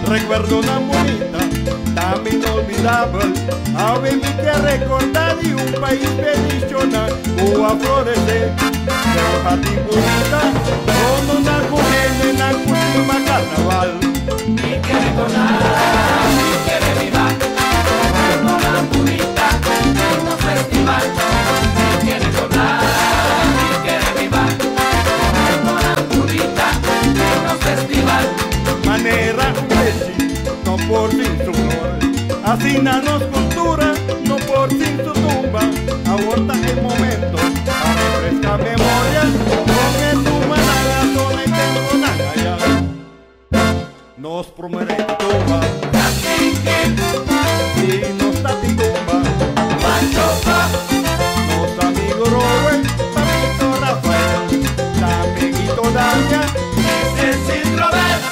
recuerdo una bonita, tan inolvidable. A mí me que recordar de un país tradicional, o a florecer, de un jardín bonita, con una juvenil en la última carnaval. Mi que recordar, mi que revivar, con una bonita, en un festival. Mi que recordar, mi que revivar, con una bonita, en un festival. Manera no por sin su flor, así nanos cultura, no por sin su tumba. Aborta el momento, a refrescar memoria, con el humana la zona y tengo nada ya. Nos promete tumba, y no está ti tumba. Nos amigos Rowen, papito Rafael, la amiguito Dania, ese sin Robert.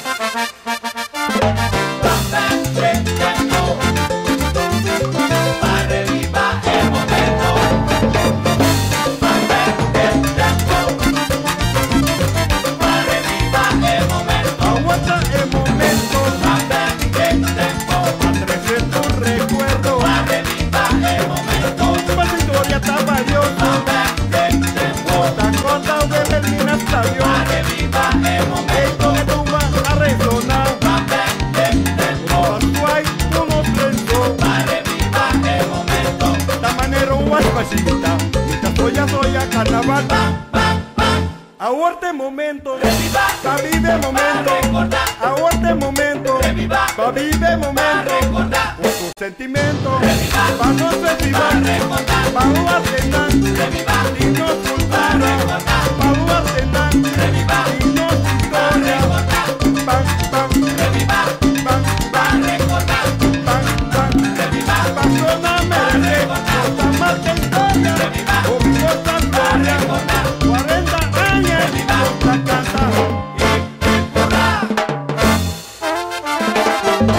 carnaval, aguarte momento, pa' vive momento, aguarte momento, pa' vive momento, con tus sentimientos, pa' no festival, pa' no arsenal, y no cultura, pa' no arsenal, y no historia, pan, pan, pan, pan, perdóname, cosa más que historia, o mi cosa gloria, 40 años, la canta y